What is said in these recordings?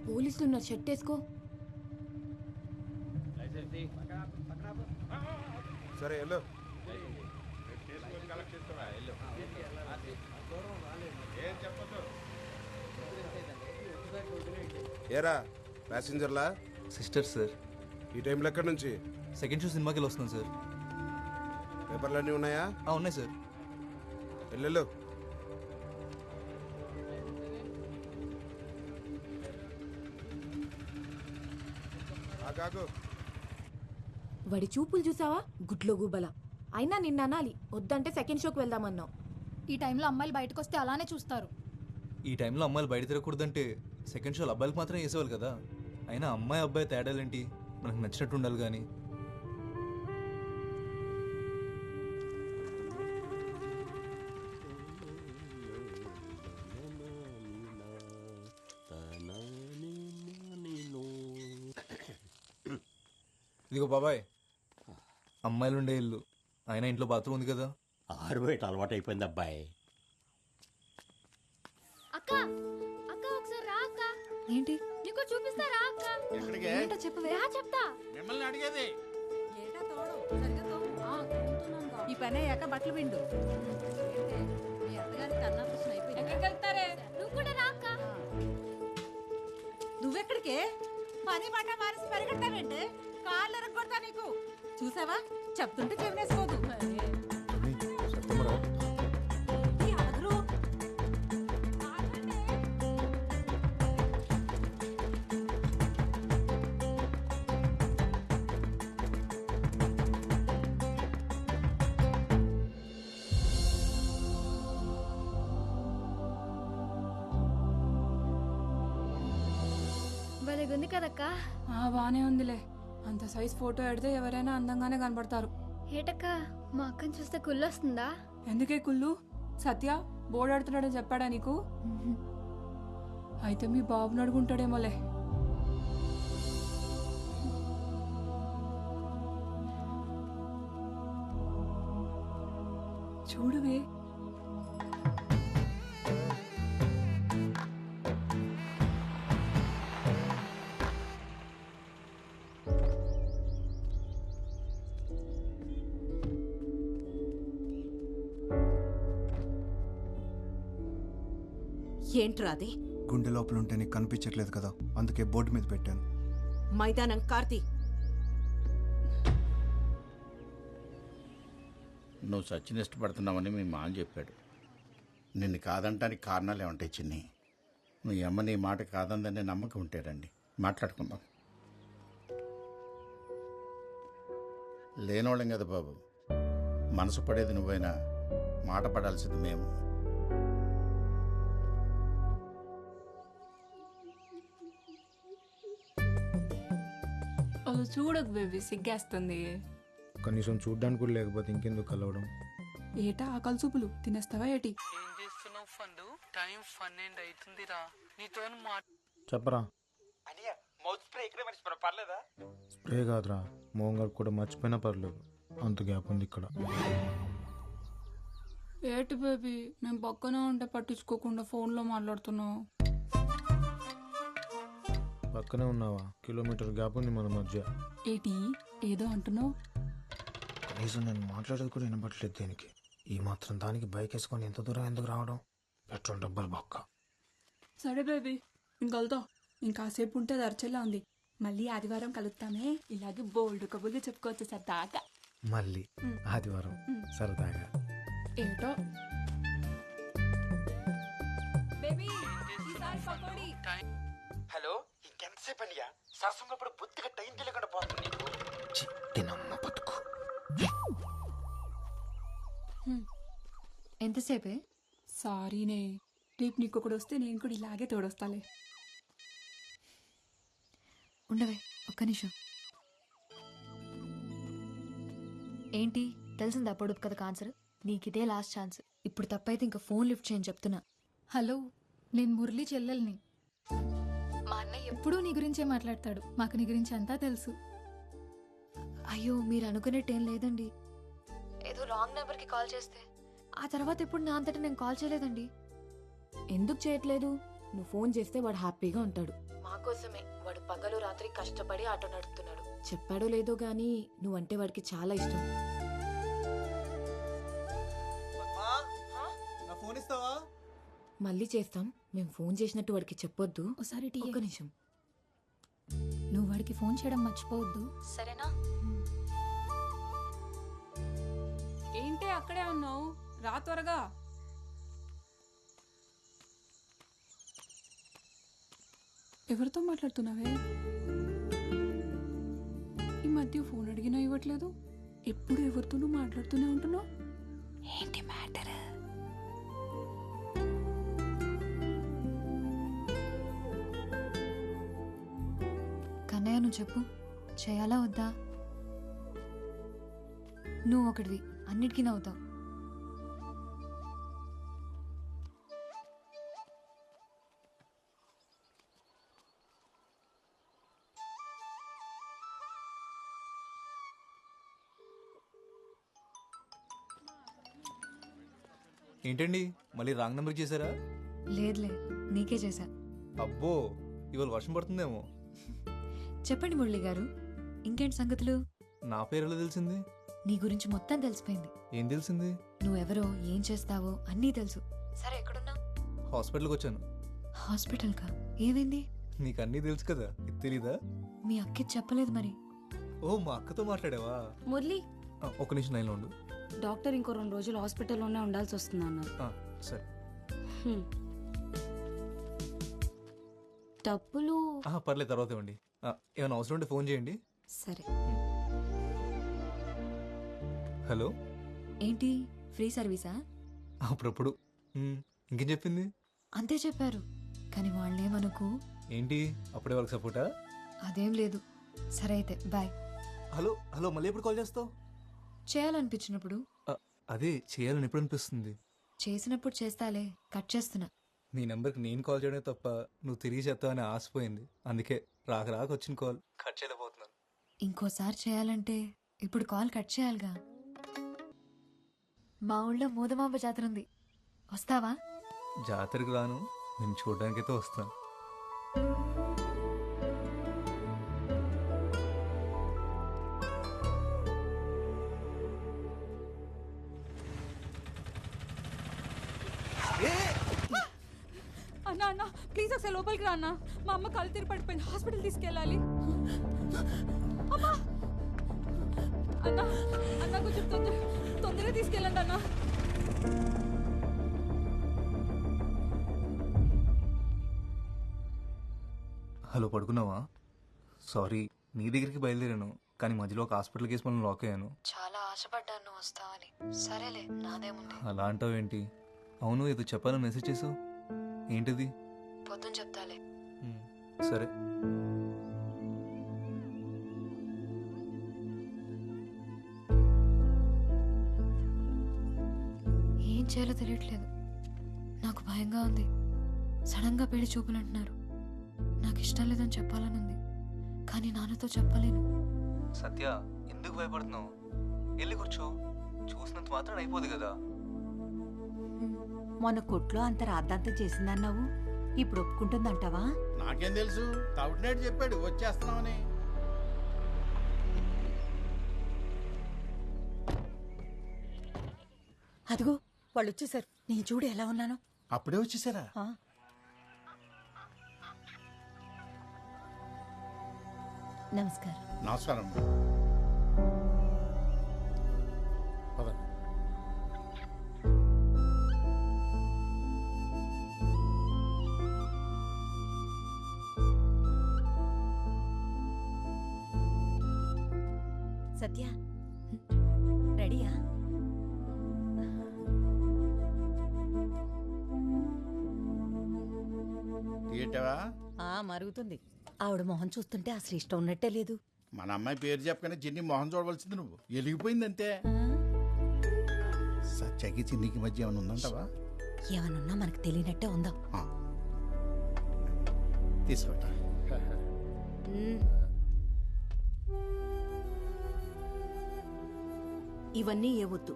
పోలీసులు ఉన్నారు, షర్ట్ వేసుకో. సరే వెళ్ళు. ఏరా ప్యాసింజర్లా? Sister sir. ఈ టైంలో ఎక్కడి నుంచి? సెకండ్ షో సినిమాకి వెళ్ళి వస్తున్నాను సార్. పేపర్లు అన్నీ ఉన్నాయా? ఉన్నాయి సార్. వెళ్ళు. ఆగాగు. వాడి చూపులు చూసావా, గుడ్లో గుబల. అయినా నిన్న అనాలి, వద్దంటే సెకండ్ షోకి వెళ్దామన్నావు. ఈ టైంలో అమ్మాయిలు బయటకు వస్తే అలానే చూస్తారు. ఈ టైంలో అమ్మాయిలు బయట తిరగకూడదంటే సెకండ్ షోలు అబ్బాయిలకు మాత్రం వేసేవాళ్ళు కదా. అయినా అమ్మాయి అబ్బాయి తేడాలేంటి, మనకు నచ్చినట్టు ఉండాలి కానీ. ఇదిగో బాబాయ్, అమ్మాయిలు ఉండే ఇల్లు, ఆయన ఇంట్లో బాత్రూమ్ ఉంది కదా. ఆరు బయట అలవాటు అయిపోయింది అబ్బాయి. అక్క అక్క ఒకసారి రా అక్క. ఏంటి? నీకు చూపిస్తారా అక్క? ఏంటో చెప్పవే. చెప్తా. మిమ్మల్ని అడిగేది. ఈ పని అయ్యాక బట్టలు పిండు. మీ అత్తగారికి అన్నాపరేషన్ అయిపోయింది. ఎక్కడికి వెళ్తారే? నువ్వు కూడా రా అక్క. నువ్వెక్కడికే? పని మాట మానేసి పరిగెడతావేంటే? కాళ్ళు ఎరగొడతా నీకు. చూసావా, చెప్తుంటే చెవినేసుకోదు. ఈ అదరు. భలేగుంది కదక్క. బానే ఉందిలే. అంత సైజ్ ఫోటో పెడితే ఎవరైనా అందంగానే కనబడతారు. ఏటక్క, మా అక్కని చూస్తే కుళ్ళొస్తుందా? ఎందుకే కుళ్ళు? సత్య బోర్డు ఆడుతున్నాడని చెప్పాడా నీకు? అయితే మీ బాబుని అడుగుంటాడేమోలే. చూడువే. ఏంట్రా అది? గుండె లోపల ఉంటే నీకు కనిపించట్లేదు కదా, అందుకే బోర్డు మీద పెట్టాను. మైదానం కార్తీ. నువ్వు సచిన్ ఇష్టపడుతున్నావని మీ మామ చెప్పాడు. నిన్ను కాదంటానికి కారణాలు ఏమంటాయి చిన్ని? మీ అమ్మ నీ మాట కాదందనే నమ్మకం ఉంటే రండి మాట్లాడుకుందాం. లేనోళ్ళం కదా బాబు, మనసు పడేది నువ్వైనా మాట పడాల్సింది మేము. చూడకు బేబీ, సిగ్గేస్తుంది. కనీసం చూడ్డానికి కూడా లేకపోతే ఇంకెందుకు కలవడం? ఏటా ఆకలి చూపులు తినేస్తావా ఏటి? ఏం చేస్తున్నావు ఫండు? టైం 12 అవుతుందిరా. నీతో చెప్పరా. పర్లేదా? స్ప్రే కాదురా, మోహన్ కూడా మర్చిపోయినా పర్లేదు, అంత గ్యాప్ ఉంది ఇక్కడ. ఏటి బేబీ, నేను పక్కనే ఉంటే పట్టించుకోకుండా ఫోన్లో మాట్లాడుతున్నావు. పక్కనే ఉన్నావా? కిలోమీటర్ గ్యాప్ ఉంది మన మధ్య. ఏటి ఏదో అంటున్నావు? కనీసం నేను మాట్లాడేది కూడా వినపట్లేదు దేనికి. ఈ మాత్రం దానికి బైక్ వేసుకొని ఎంత దూరం ఎందుకు రావడం? పెట్రోల్ డబ్బులు బొక్క. సరే బేబీ, ఇంకలుతా. ఇంకాసేపు ఉంటే దర్చెల్లా ఉంది. మళ్ళీ ఆదివారం కలుద్దామే, ఇలాగే బోల్డ్ కబుర్లు చెప్పుకోవచ్చు సరదాగా. మళ్ళీ ఆదివారం సరదాగా. ఏటో హలో, ఇంకెంతసేపు అనియా? సరసంలో ఇప్పుడు బుద్ధిగా టైం తెలియకుండా పోతుంది నీకు. తినమ్మ బతుకు. ఎంతసేపే? సారీనే, రేపు నీకు ఒకడు వస్తే నేను కూడా ఇలాగే తోడొస్తాలే. ఉండవే ఒక్క నిమిషం. ఏంటి తెలిసిందా పొడుపు కథకు ఆన్సర్? నీకిదే last chance. ఇప్పుడు తప్పైతే ఇంకా ఫోన్ లిఫ్ట్ చేయని చెప్తున్నా. హలో, నేను మురళి చెల్లెల్ని. మా అన్నయ్య ఎప్పుడూ నీ గురించే మాట్లాడతాడు. మాకు నీ గురించి అంతా తెలుసు. అయ్యో మీరు అనుకునేట్టేం లేదండి. ఏదో రాంగ్ నెంబర్కి కాల్ చేస్తే ఆ తర్వాత ఎప్పుడు నా అంతటా నేను కాల్ చేయలేదండి. ఎందుకు చేయట్లేదు? నువ్వు ఫోన్ చేస్తే వాడు హ్యాపీగా ఉంటాడు. మా కోసమే వాడు పగలు రాత్రి కష్టపడి ఆటో నడుపుతున్నాడు. చెప్పాడో లేదో గానీ నువ్వంటే వాడికి చాలా ఇష్టం. నా ఫోన్ ఇస్తావా? మళ్ళీ చేస్తాం. మేము ఫోన్ చేసినట్టు వాడికి చెప్పొద్దు. ఒకసారి ఒక్క నిమిషం. నువ్వు వాడికి ఫోన్ చేయడం మర్చిపోవద్దు, సరేనా? ఏంటి అక్కడే ఉన్నావు? రా త్వరగా. ఎవరితో మాట్లాడుతున్నావే? ఈ మధ్య ఫోన్ అడిగినా ఇవ్వట్లేదు. ఎప్పుడు ఎవరితోనూ మాట్లాడుతూనే ఉంటున్నావు. ఏంటి మ్యాటర్? కన్నయ్య నువ్వు చెప్పు, చేయాలా వద్దా? నువ్వు ఒకటివి, అన్నిటికీ నవ్వుతావు. ఏంటండి మళ్ళీ రాంగ్ నెంబర్ చేశారా? లేదులే, నీకే చేశా. అబ్బో, ఇవాళ వర్షం పడుతుందేమో. చెప్పండి మురళి గారు, ఇంకేంటి సంగతులు? నా పేరు ఎలా తెలిసింది? నీ గురించి మొత్తం తెలిసిపోయింది. ఏం తెలిసింది? నువ్వెవరో, ఏం చేస్తావో అన్నీ తెలుసు. సరే, ఎక్కడున్నావు? హాస్పిటల్కి వచ్చాను. హాస్పిటల్కా? ఏమైంది? నీకు అన్నీ తెలుసు కదా, ఇది తెలీదా? మీ అక్కి చెప్పలేదు మరి. ఓ, మా అక్కతో మాట్లాడావా? మురళి, ఒక నిమిషం లైన్లో ఉండు. డాక్టర్ ఇంకో 2 రోజులు హాస్పిటల్లోనే ఉండాల్సి వస్తుంది అన్నారు. సరే. డబ్బులు పర్లేదు, తర్వాత ఇవ్వండి. ఏమైనా అవసరం ఉంటే ఫోన్ చేయండి. సరే. హలో, ఏంటి ఫ్రీ సర్వీసా? అప్పుడప్పుడు. ఇంకేం చెప్పింది? అంతే చెప్పారు, కానీ వాళ్ళేమనుకు. ఏంటి అప్పుడే వాళ్ళకి సపోర్టా? అదేం లేదు. సరే అయితే బాయ్. హలో హలో, మళ్ళీ ఎప్పుడు కాల్ చేస్తావు? చేయాలనిపించినప్పుడు. అదే, చేయాలని ఎప్పుడు అనిపిస్తుంది? చేసినప్పుడు చేస్తాలే, కట్ చేస్తున్నా. నీ నెంబర్కి నేను కాల్ చేయడమే తప్ప నువ్వు తిరిగి చేస్తావని ఆశపోయింది. అందుకే రాక వచ్చిన కాల్ కట్ చేయలేకపోతున్నాను. ఇంకోసారి చేయాలంటే ఇప్పుడు కాల్ కట్ చేయాలిగా. మా ఊళ్ళో మోదమాంబ జాతర ఉంది, వస్తావా? జాతరకు రాను, నేను చూడడానికైతే వస్తాను. అన్నా అన్నా ప్లీజ్ ఒకసారి లోపలికి రా అన్న. మా అమ్మ కళ్ళు తిరిగి పడిపోయింది, హాస్పిటల్ తీసుకెళ్ళాలి. అమ్మా అన్నా, అన్న కొంచెం తొందరగా తీసుకెళ్ళండి అన్న. హలో, పడుకున్నావా? సారీ, నీ దగ్గరికి బయలుదేరాను, కానీ మధ్యలో ఒక హాస్పిటల్ కేసు మనం లాక్ అయ్యాను. చాలా ఆశపడ్డాను నువ్వు వస్తావని. సరేలే, నాదేముంది. అలా అంటావేంటి? అవును, ఏదో చెప్పాలని మెసేజ్ చేసావు, ఏంటిది? పొద్దున చెప్తాలే. సరే. ఏం చేయాలో తెలియట్లేదు, నాకు భయంగా ఉంది. సడన్గా పెళ్లి చూపులు అంటున్నారు. నాకు ఇష్టం లేదని చెప్పాలని ఉంది, కానీ నాన్నతో చెప్పలేను. సత్య, ఎందుకు భయపడుతున్నావు? వెళ్ళి కూర్చో, చూసినంత మాత్రం అయిపోదు కదా. మొన్న కొట్లో అంత రాద్దాంతం చేసిందన్నావు, ఇప్పుడు ఒప్పుకుంటుందంటావా? నాకేం తెలుసు, తౌటినేడు చెప్పాడు వచ్చేస్తున్నామని. అదిగో వాళ్ళు వచ్చేసారు. నేను చూడు ఎలా ఉన్నాను. అప్పుడే వచ్చేసారా? నమస్కారం. నమస్కారం. సత్య, రెడీయా? ఏంటవా? మరుగుతుంది. ఆవిడ మొహం చూస్తుంటే అసలు ఇష్టం ఉన్నట్టే లేదు. మన అమ్మాయి పేరు చెప్పగానే చిన్ని మొహం చూడవలసింది నువ్వు. ఎలిగిపోయింది అంతే. సత్యకి చిన్నికి మధ్య ఏమైనా ఉందంటావా? ఏమనున్నా మనకు తెలియనట్టే ఉందాం. తీసుకోట. ఇవన్నీ ఏవద్దు.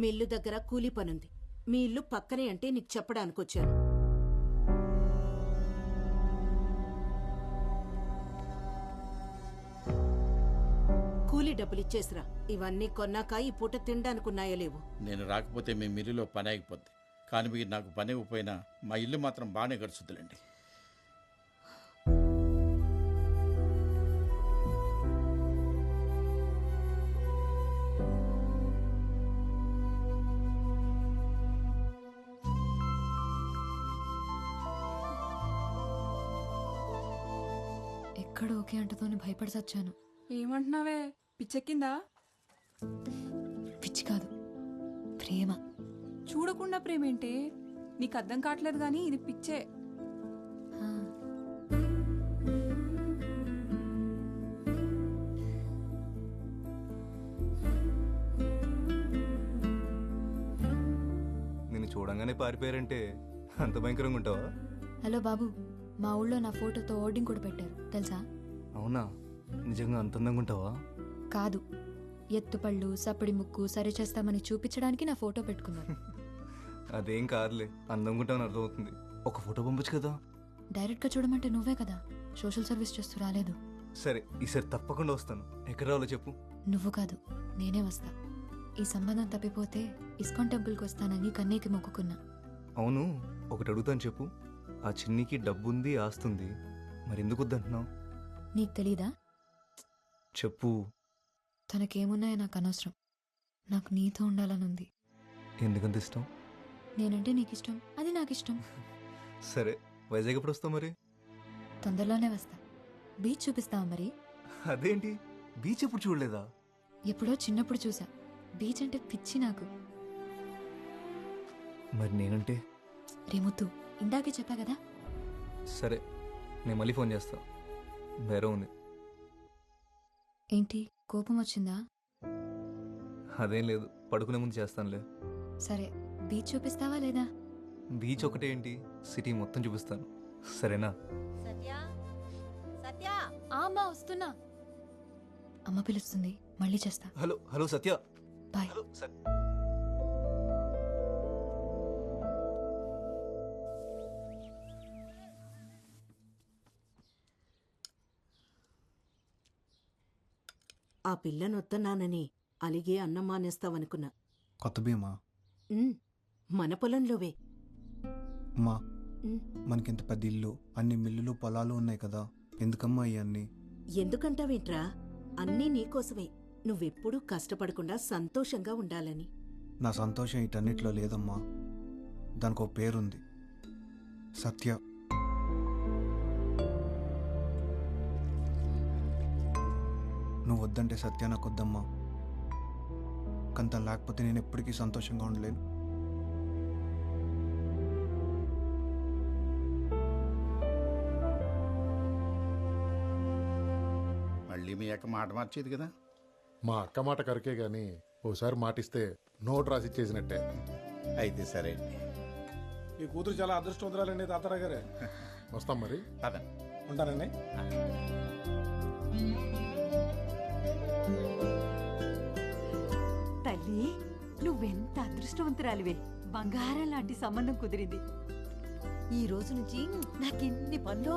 మీ ఇల్లు దగ్గర కూలీ పనుంది. మీ ఇల్లు పక్కనే అంటే నీకు చెప్పడానికి వచ్చాను. వెళ్ళి డబ్బులు ఇచ్చేసిరా. ఇవన్నీ కొన్నాక ఈ పూట తినడానుకున్నాయో లేవు. నేను రాకపోతే మీ మిల్లులో పని ఆగిపోద్ది. కానీ మీరు నాకు పని ఇవ్వకపోయినా మా ఇల్లు మాత్రం బాగానే గడుచుద్దులేండి. ఎక్కడ ఓకే అంటతోని భయపడి చచ్చాను. ఏమంటున్నావే, పిచ్చెక్కిందా? పిచ్చి కాదు, ప్రేమ. చూడకుండా ప్రేమేంటే? నీకు అర్థం కావట్లేదు కానీ ఇది పిచ్చే. ఆ, నిన్ను చూడంగానే పారిపోయారంటే అంత భయంకరంగా ఉంటావా? హలో బాబు, మా ఊళ్ళో నా ఫోటోతో ఓర్డింగ్ కూడా పెట్టారు తెలుసా? అవునా? నిజంగా అంత అందంగా ఉంటావా? కాదు, ఎత్తుపళ్ళు సప్పడి ముక్కు సరి చేస్తామని చూపించడానికి నా ఫోటో పెట్టుకున్నారు. అదేం కాదులే, అందంగా ఉంటావని అర్థమవుతుంది. ఒక ఫోటో పంపొచ్చు కదా. డైరెక్ట్గా చూడమంటే నువ్వే కదా సోషల్ సర్వీస్ చేస్తూ రాలేదు. సరే, ఈసారి తప్పకుండా వస్తాను. ఎక్కడ రావాలో చెప్పు. నువ్వు కాదు, నేనే వస్తా. ఈ సంబంధం తప్పిపోతే ఇస్కాన్ టెంపుల్కి వస్తానని కన్నీకి మొక్కుకున్నా. అవును, ఒకటి అడుగుతాను చెప్పు. ఆ చిన్నికి డబ్బుంది, ఆస్తుంది, మరి ఎందుకు వద్దంటున్నావు? నీకు తెలీదా? చెప్పు. తనకేమున్నాయో నాకు అనవసరం. నాకు నీతో ఉండాలనుంది. ఎందుకంత ఇష్టం? నేనంటే నీకు ఇష్టం, అది నాకు ఇష్టం. సరే, వైజాగ్ ఎప్పుడు వస్తావు మరి? తొందరలోనే వస్తా. బీచ్ చూపిస్తావా మరి? అదేంటి, బీచ్ ఎప్పుడు చూడలేదా? ఎప్పుడో చిన్నప్పుడు చూసా. బీచ్ అంటే పిచ్చి నాకు. మరి నేనంటే? రేముత్తు, ఇందాకే చెప్పా కదా. సరే, నేను మళ్ళీ ఫోన్ చేస్తా. వేరే ఉంది. ఏంటి, కోపం వచ్చిందా? అదేం లేదు, పడుకునే ముందు చేస్తానులే. సరే, బీచ్ చూపిస్తావా లేదా? బీచ్ ఒకటే ఏంటి, సిటీ మొత్తం చూపిస్తాను. సరేనా? సత్య, సత్య, అమ్మా వస్తున్నా. అమ్మ పిలుస్తుంది, మళ్ళీ చేస్తా. హలో హలో సత్య. బాయ్. హలో సత్య. ఆ పిల్లనొత్తన్నానని అలిగే అన్నం మానేస్తావనుకున్నా. కొత్త భీమా మన పొలంలోవే. అమ్మా, మనకింత పెద్ద ఇల్లు, అన్ని మిల్లులు పొలాలు ఉన్నాయి కదా, ఎందుకమ్మా ఇవన్నీ? ఎందుకంటావేంట్రా? అన్నీ నీకోసమే. నువ్వెప్పుడూ కష్టపడకుండా సంతోషంగా ఉండాలని. నా సంతోషం వీటన్నిటిలో లేదమ్మా. దానికి ఒక పేరుంది, సత్య. నువ్వు వద్దంటే సత్య నాకు వద్దమ్మా. కంత లేకపోతే నేను ఎప్పటికీ సంతోషంగా ఉండలేను. మళ్ళీ మీ అక్క మాట మార్చేది కదా. మా అక్క మాట కరికే గాని ఓసారి మాటిస్తే నోట్ రాసి చేసినట్టే. అయితే సరే. ఈ కూతురు చాలా అదృష్టవంతురాలండి తాతారా గారే. వస్తాం మరి. అదే ఉంటానండి. తల్లి, నువ్వెంత అదృష్టవంతురాలివే. బంగారం లాంటి సంబంధం కుదిరింది. ఈ రోజు నుంచి నాకెన్ని పనులు.